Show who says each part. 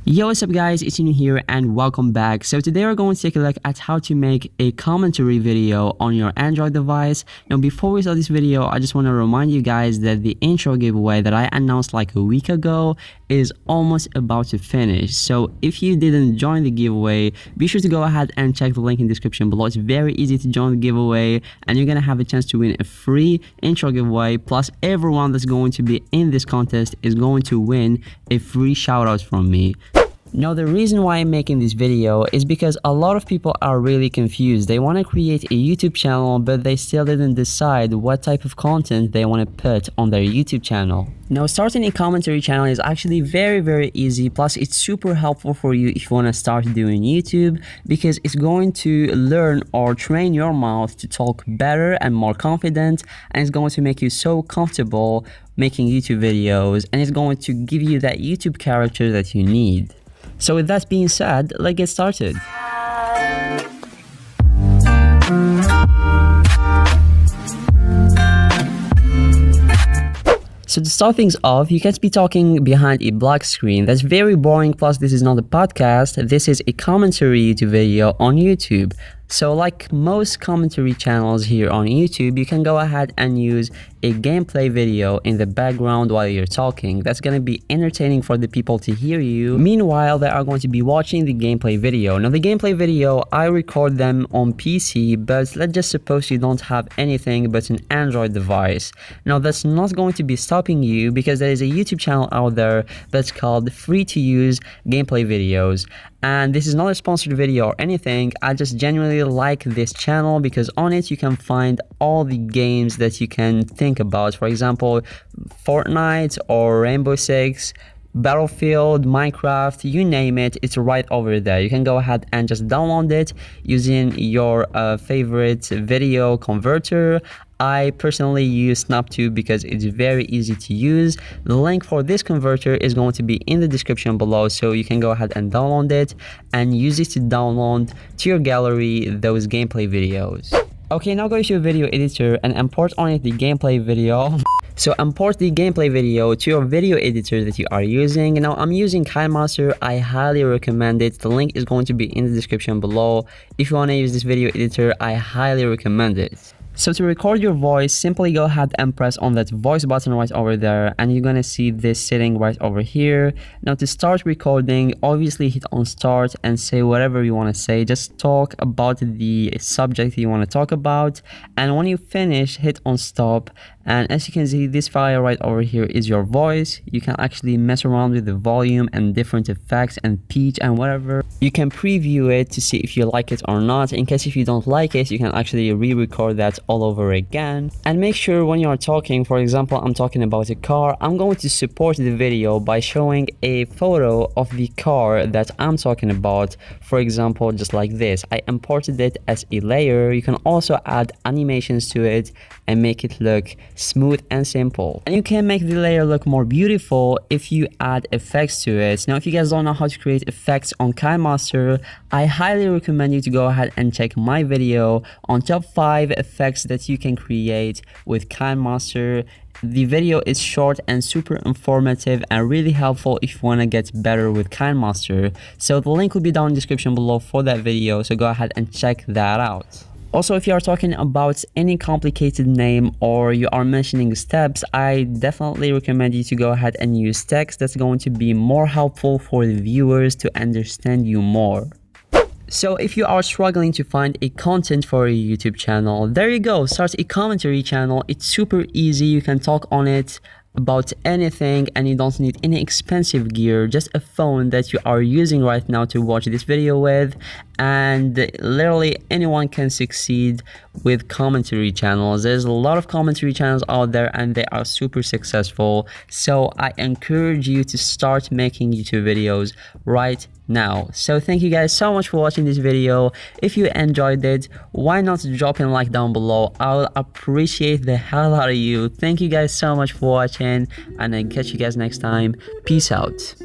Speaker 1: Yo, what's up guys, it's Cinou here and welcome back. So today we're going to take a look at how to make a commentary video on your Android device. Now before we start this video, I just want to remind you guys that the intro giveaway that I announced like a week ago is almost about to finish. So if you didn't join the giveaway, be sure to go ahead and check the link in the description below. It's very easy to join the giveaway and you're gonna have a chance to win a free intro giveaway, plus everyone that's going to be in this contest is going to win a free shout out from me. Now the reason why I'm making this video is because a lot of people are really confused. They want to create a YouTube channel but they still didn't decide what type of content they want to put on their YouTube channel. Now starting a commentary channel is actually very easy, plus it's super helpful for you if you want to start doing YouTube, because it's going to learn or train your mouth to talk better and more confident, and it's going to make you so comfortable making YouTube videos, and it's going to give you that YouTube character that you need. So with that being said, let's get started. So to start things off, you can't be talking behind a black screen. That's very boring, plus this is not a podcast, this is a commentary YouTube video on YouTube. So like most commentary channels here on YouTube, you can go ahead and use a gameplay video in the background while you're talking. That's going to be entertaining for the people to hear you. Meanwhile, they are going to be watching the gameplay video. Now the gameplay video, I record them on PC, but let's just suppose you don't have anything but an Android device. Now that's not going to be stopping you, because there is a YouTube channel out there that's called free to use gameplay videos. And this is not a sponsored video or anything. I just genuinely like this channel because on it you can find all the games that you can think about. For example, Fortnite or Rainbow Six, Battlefield, Minecraft, you name it, it's right over there. You can go ahead and just download it using your favorite video converter. I personally use SnapTube because it's very easy to use. The link for this converter is going to be in the description below, so you can go ahead and download it and use it to download to your gallery those gameplay videos. Okay, now go to your video editor and import on it the gameplay video. So import the gameplay video to your video editor that you are using. Now I'm using KineMaster. I highly recommend it. The link is going to be in the description below. If you want to use this video editor, I highly recommend it. So to record your voice, simply go ahead and press on that voice button right over there, and you're gonna see this setting right over here. Now to start recording, obviously hit on start and say whatever you want to say. Just talk about the subject you want to talk about, and when you finish, hit on stop. And as you can see, this file right over here is your voice. You can actually mess around with the volume and different effects and pitch and whatever. You can preview it to see if you like it or not. In case if you don't like it, you can actually re-record that all over again. And make sure when you are talking, for example, I'm talking about a car, I'm going to support the video by showing a photo of the car that I'm talking about. For example, just like this, I imported it as a layer. You can also add animations to it and make it look smooth and simple. And you can make the layer look more beautiful if you add effects to it. Now if you guys don't know how to create effects on KineMaster, I highly recommend you to go ahead and check my video on top 5 effects that you can create with KineMaster. The video is short and super informative and really helpful if you want to get better with KineMaster. So the link will be down in the description below for that video, so go ahead and check that out. Also, if you are talking about any complicated name or you are mentioning steps, I definitely recommend you to go ahead and use text. That's going to be more helpful for the viewers to understand you more. So if you are struggling to find a content for a YouTube channel, there you go, start a commentary channel. It's super easy, you can talk on it about anything and you don't need any expensive gear, just a phone that you are using right now to watch this video with, and literally anyone can succeed with commentary channels. There's a lot of commentary channels out there and they are super successful, so I encourage you to start making YouTube videos right now. So thank you guys so much for watching this video. If you enjoyed it, why not drop a like down below? I'll appreciate the hell out of you. Thank you guys so much for watching, and I'll catch you guys next time. Peace out.